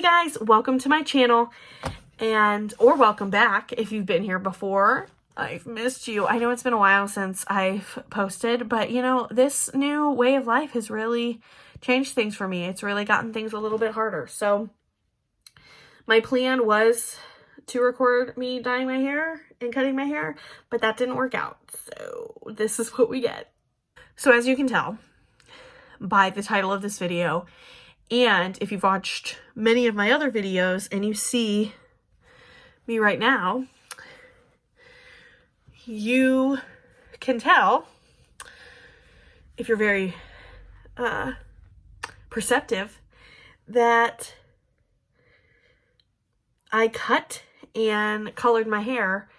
guys, welcome to my channel, or welcome back if you've been here before. I've missed you. I know it's been a while since I've posted, but you know, this new way of life has really changed things for me. It's really gotten things a little bit harder. So my plan was to record me dyeing my hair and cutting my hair, but that didn't work out. So this is what we get. So as you can tell by the title of this video, and if you've watched many of my other videos and you see me right now, you can tell, if you're very perceptive, that I cut and colored my hair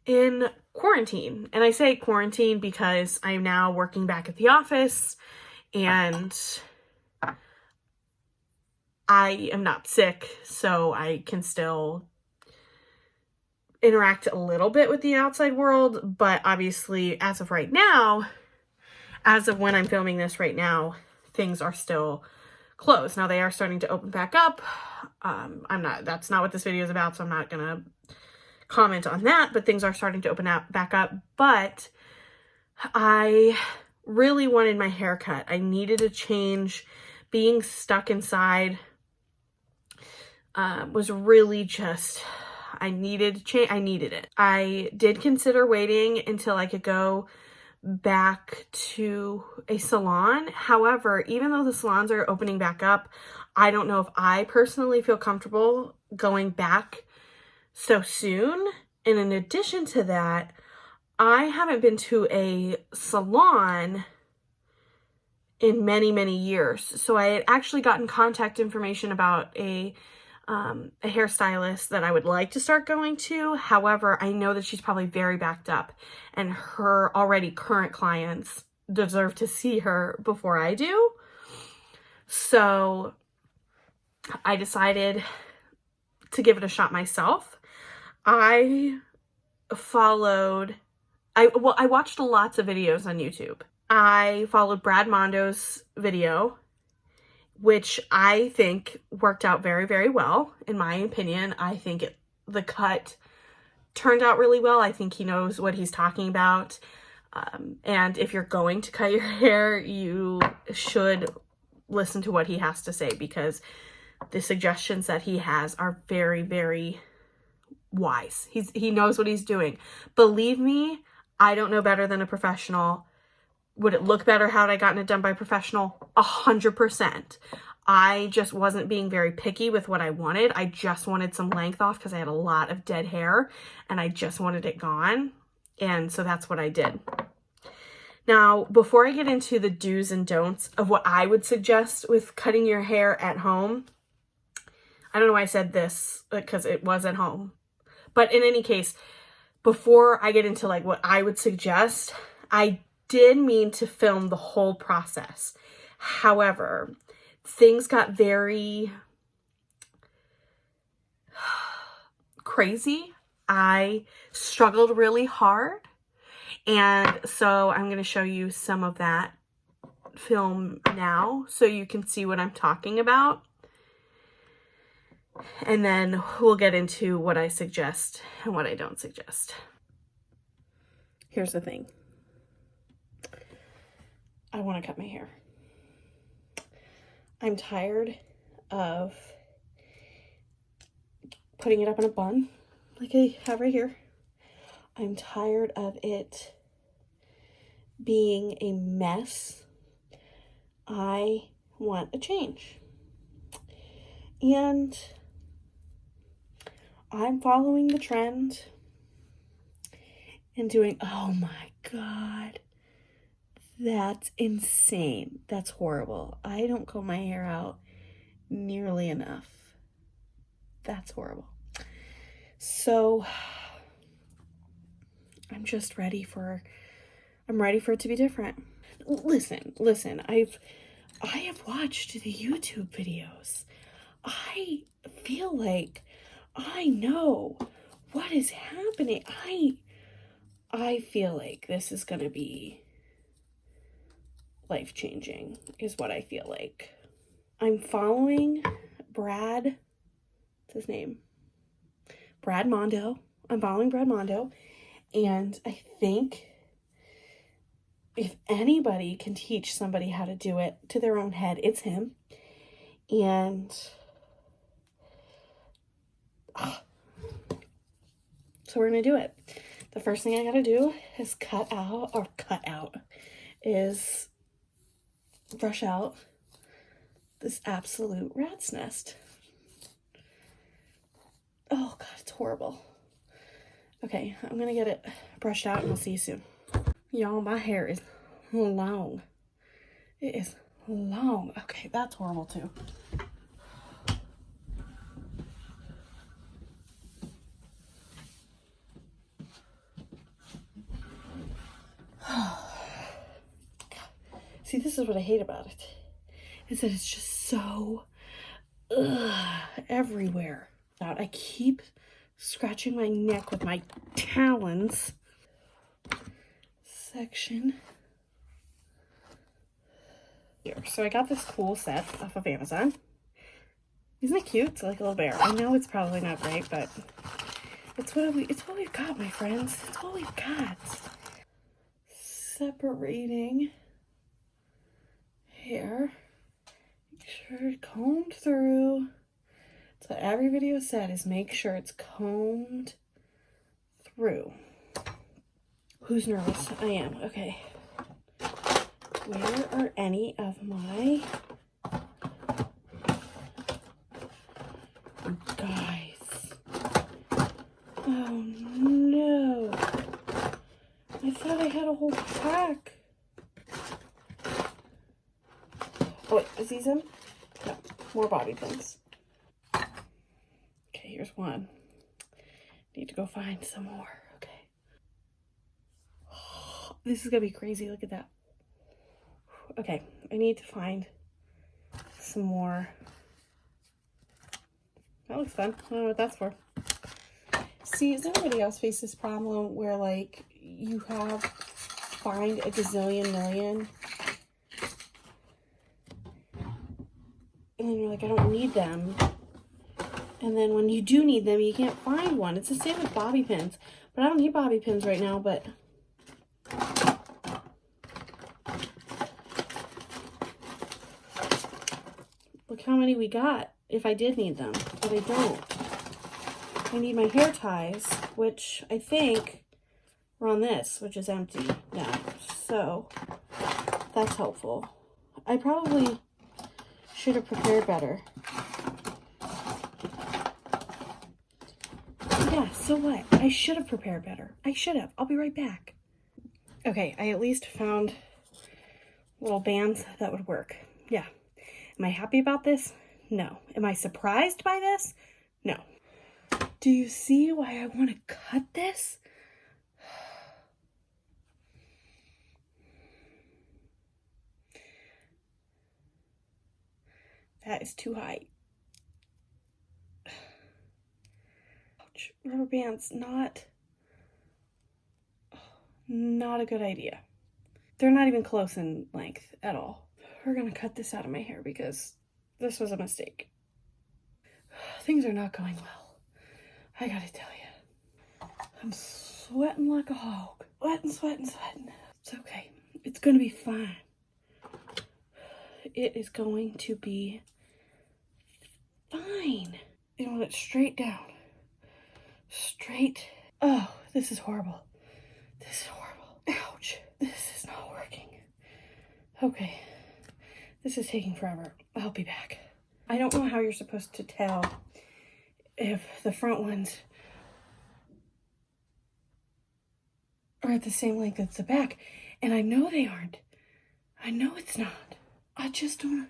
in quarantine. And I say quarantine because I'm now working back at the office and I am not sick, so I can still interact a little bit with the outside world. But obviously, as of right now, as of when I'm filming this right now, things are still closed. Now they are starting to open back up. That's not what this video is about, so I'm not gonna comment on that, but things are starting to open up back up. But I really wanted my haircut. I needed a change. Being stuck inside was really just, I needed change. I needed it. I did consider waiting until I could go back to a salon. However, even though the salons are opening back up, I don't know if I personally feel comfortable going back so soon. And in addition to that, I haven't been to a salon in many, many years. So I had actually gotten contact information about a hairstylist that I would like to start going to. However, I know that she's probably very backed up and her already current clients deserve to see her before I do. So I decided to give it a shot myself. I watched lots of videos on YouTube. I followed Brad Mondo's video, which I think worked out very, very well. In my opinion, I think the cut turned out really well. I think he knows what he's talking about. And if you're going to cut your hair, you should listen to what he has to say, because the suggestions that he has are very, very wise. He knows what he's doing. Believe me, I don't know better than a professional. Would it look better had I gotten it done by a professional? 100%. I just wasn't being very picky with what I wanted. I just wanted some length off because I had a lot of dead hair and I just wanted it gone. And so that's what I did. Now, before I get into the do's and don'ts of what I would suggest with cutting your hair at home, I don't know why I said this because it was at home. But in any case, before I get into like what I would suggest, I did mean to film the whole process. However, things got very crazy. I struggled really hard. And so I'm going to show you some of that film now so you can see what I'm talking about. And then we'll get into what I suggest and what I don't suggest. Here's the thing. I want to cut my hair. I'm tired of putting it up in a bun like I have right here. I'm tired of it being a mess. I want a change. And I'm following the trend and doing, oh my God, that's insane. That's horrible. I don't comb my hair out nearly enough. That's horrible. So I'm just ready for it to be different. Listen, I have watched the YouTube videos. I feel like I know what is happening. I feel like this is gonna be life-changing, is what I feel like. I'm following Brad, what's his name? Brad Mondo. I'm following Brad Mondo. And I think if anybody can teach somebody how to do it to their own head, it's him. And so we're going to do it. The first thing I got to do is brush out this absolute rat's nest. Oh God, it's horrible. Okay, I'm gonna get it brushed out and I'll see you soon. Y'all, my hair is long. It is long. Okay, that's horrible too. See, this is what I hate about it. Is that it's just so everywhere. I keep scratching my neck with my talons. Section here. So I got this cool set off of Amazon. Isn't it cute? It's like a little bear. I know it's probably not great, but it's what we've got, my friends. It's what we've got. Separating hair. Make sure it's combed through. That's what every video said, is make sure it's combed through. Who's nervous? I am. Okay. Where are any of my guys? Oh no. I thought I had a whole pack. Oh wait, is these them? No, more bobby pins. Okay, here's one. Need to go find some more. Okay. Oh, this is gonna be crazy. Look at that. Okay, I need to find some more. That looks fun. I don't know what that's for. See, does anybody else face this problem where, like, you find a gazillion million, and then you're like, I don't need them. And then when you do need them, you can't find one. It's the same with bobby pins. But I don't need bobby pins right now, but look how many we got if I did need them, but I don't. I need my hair ties, which I think are on this, which is empty now. So that's helpful. I probably should have prepared better. Yeah, so what? I should have prepared better. I should have. I'll be right back. Okay, I at least found little bands that would work. Yeah. Am I happy about this? No. Am I surprised by this? No. Do you see why I want to cut this? That is too high. Ouch. Rubber bands, not a good idea. They're not even close in length at all. We're gonna cut this out of my hair because this was a mistake. Things are not going well. I gotta tell you. I'm sweating like a hog. Sweating. It's okay. It's gonna be fine. It is going to be fine. You want it straight down. Straight. Oh, this is horrible. This is horrible. Ouch. This is not working. Okay. This is taking forever. I'll be back. I don't know how you're supposed to tell if the front ones are at the same length as the back. And I know they aren't. I know it's not. I just don't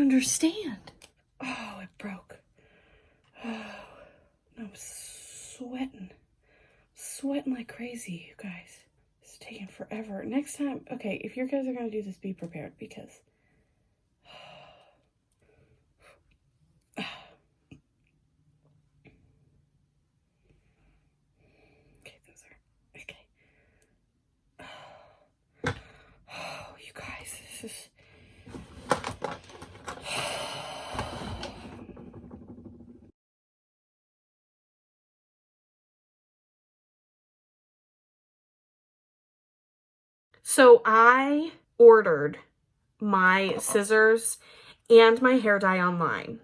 understand. Oh, it broke. Oh, I'm sweating. Sweating like crazy, you guys. It's taking forever. Next time, okay, if you guys are going to do this, be prepared because okay, those are okay. Oh, you guys, this is So I ordered my scissors and my hair dye online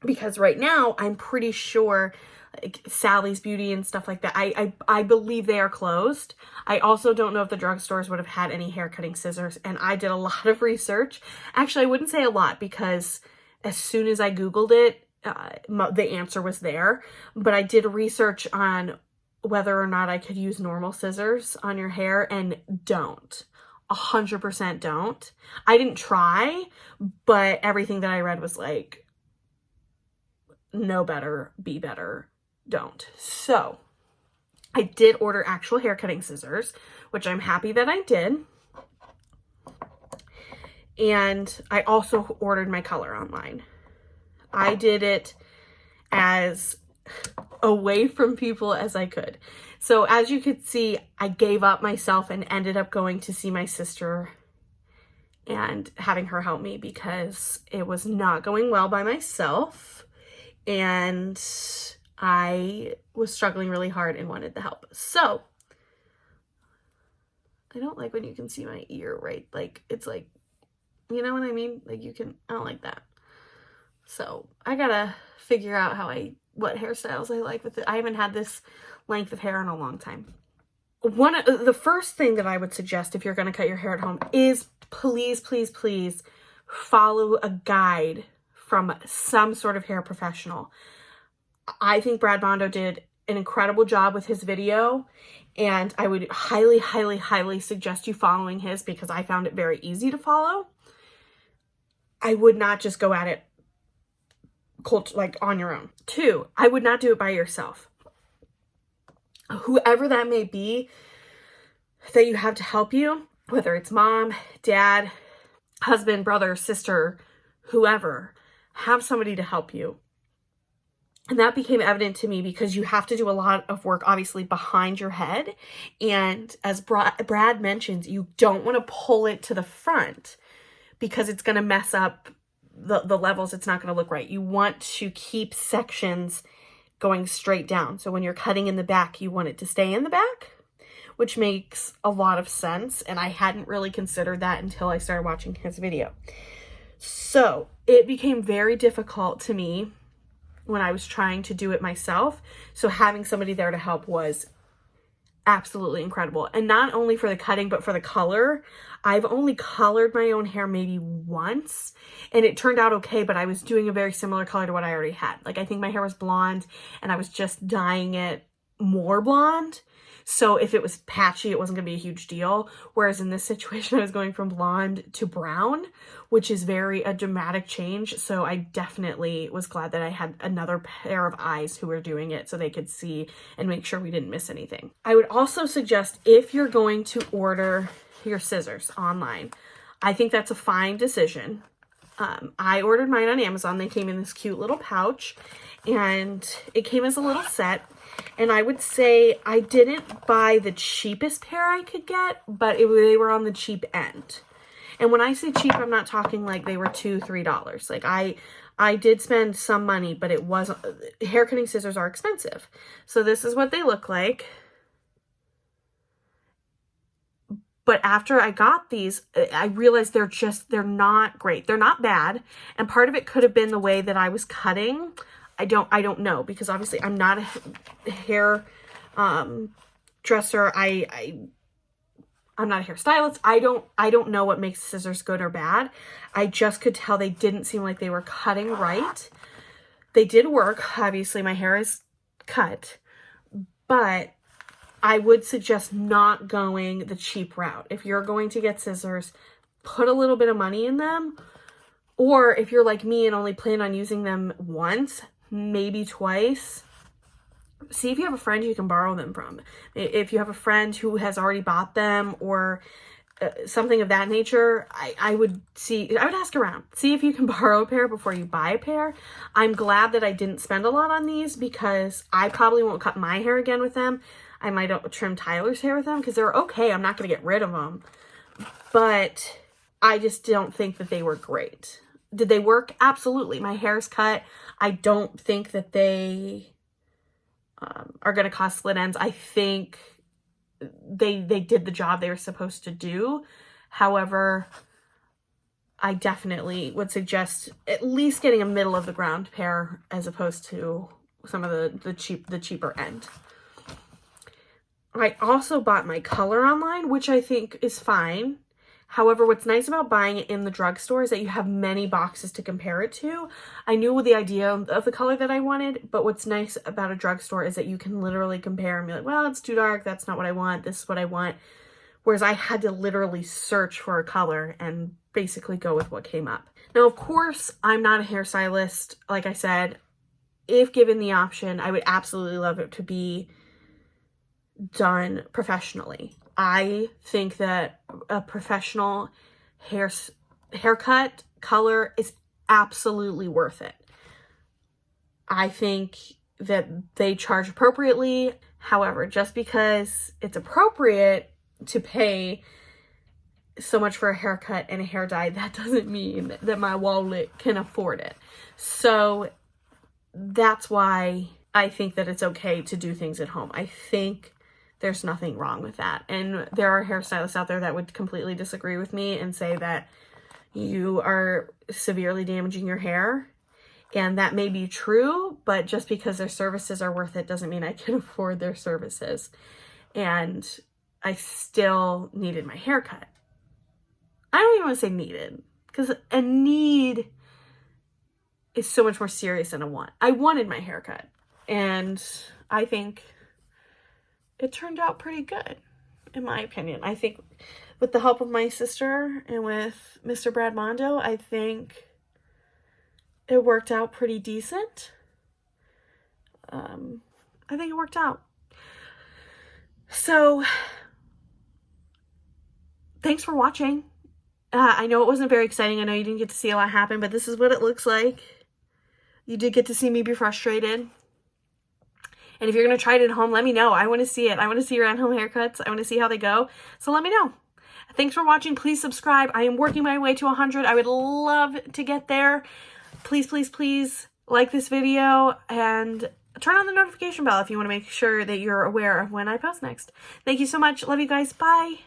because right now I'm pretty sure like Sally's Beauty and stuff like that, I believe they are closed. I also don't know if the drugstores would have had any hair cutting scissors, and I did a lot of research. Actually, I wouldn't say a lot because as soon as I Googled it, the answer was there, but I did research on whether or not I could use normal scissors on your hair, and don't. 100% don't. I didn't try, but everything that I read was like, know better, be better, don't. So I did order actual hair cutting scissors, which I'm happy that I did. And I also ordered my color online. I did it as away from people as I could. So as you could see, I gave up myself and ended up going to see my sister and having her help me because it was not going well by myself. And I was struggling really hard and wanted the help. So I don't like when you can see my ear, right? Like, it's like, you know what I mean? Like I don't like that. So I gotta figure out what hairstyles I like with it. I haven't had this length of hair in a long time. The first thing that I would suggest if you're gonna cut your hair at home is please, please, please follow a guide from some sort of hair professional. I think Brad Mondo did an incredible job with his video, and I would highly, highly, highly suggest you following his because I found it very easy to follow. I would not just go at it cold, like on your own. 2, I would not do it by yourself. Whoever that may be that you have to help you, whether it's mom, dad, husband, brother, sister, whoever, have somebody to help you. And that became evident to me because you have to do a lot of work, obviously, behind your head. And as Brad mentions, you don't want to pull it to the front because it's going to mess up the levels. It's not going to look right. You want to keep sections going straight down. So when you're cutting in the back, you want it to stay in the back, which makes a lot of sense. And I hadn't really considered that until I started watching his video. So it became very difficult to me when I was trying to do it myself. So having somebody there to help was absolutely incredible. And not only for the cutting, but for the color. I've only colored my own hair maybe once, and it turned out okay, but I was doing a very similar color to what I already had. Like, I think my hair was blonde, and I was just dyeing it more blonde. So if it was patchy, it wasn't gonna be a huge deal. Whereas in this situation, I was going from blonde to brown, which is a dramatic change. So I definitely was glad that I had another pair of eyes who were doing it so they could see and make sure we didn't miss anything. I would also suggest if you're going to order your scissors online, I think that's a fine decision. I ordered mine on Amazon. They came in this cute little pouch, and it came as a little set. And I would say I didn't buy the cheapest pair I could get, but they were on the cheap end. And when I say cheap, I'm not talking like they were $2, $3. Like I did spend some money, but it wasn't. Hair cutting scissors are expensive. So this is what they look like. But after I got these, I realized they're not great. They're not bad. And part of it could have been the way that I was cutting. I don't know, because obviously I'm not a hair dresser. I'm not a hairstylist. I don't know what makes scissors good or bad. I just could tell they didn't seem like they were cutting right. They did work. Obviously my hair is cut, but I would suggest not going the cheap route. If you're going to get scissors, put a little bit of money in them. Or if you're like me and only plan on using them once, maybe twice, see if you have a friend you can borrow them from. If you have a friend who has already bought them or something of that nature, I would ask around. See if you can borrow a pair before you buy a pair. I'm glad that I didn't spend a lot on these because I probably won't cut my hair again with them. I might trim Tyler's hair with them because they're okay. I'm not going to get rid of them. But I just don't think that they were great. Did they work? Absolutely. My hair's cut. I don't think that they are going to cause split ends. I think they did the job they were supposed to do. However, I definitely would suggest at least getting a middle of the ground pair as opposed to some of the cheaper end. I also bought my color online, which I think is fine. However, what's nice about buying it in the drugstore is that you have many boxes to compare it to. I knew the idea of the color that I wanted, but what's nice about a drugstore is that you can literally compare and be like, well, it's too dark, that's not what I want, this is what I want. Whereas I had to literally search for a color and basically go with what came up. Now, of course, I'm not a hairstylist. Like I said, if given the option, I would absolutely love it to be done professionally. I think that a professional haircut color is absolutely worth it. I think that they charge appropriately. However, just because it's appropriate to pay so much for a haircut and a hair dye, that doesn't mean that my wallet can afford it. So that's why I think that it's okay to do things at home. I think there's nothing wrong with that. And there are hairstylists out there that would completely disagree with me and say that you are severely damaging your hair. And that may be true, but just because their services are worth it doesn't mean I can afford their services. And I still needed my haircut. I don't even want to say needed, because a need is so much more serious than a want. I wanted my haircut, and I think it turned out pretty good, in my opinion. I think with the help of my sister and with Mr. Brad Mondo, I think it worked out pretty decent. I think it worked out. So, thanks for watching. I know it wasn't very exciting. I know you didn't get to see a lot happen, but this is what it looks like. You did get to see me be frustrated. And if you're going to try it at home, let me know. I want to see it. I want to see your at-home haircuts. I want to see how they go. So let me know. Thanks for watching. Please subscribe. I am working my way to 100. I would love to get there. Please, please, please like this video and turn on the notification bell if you want to make sure that you're aware of when I post next. Thank you so much. Love you guys. Bye.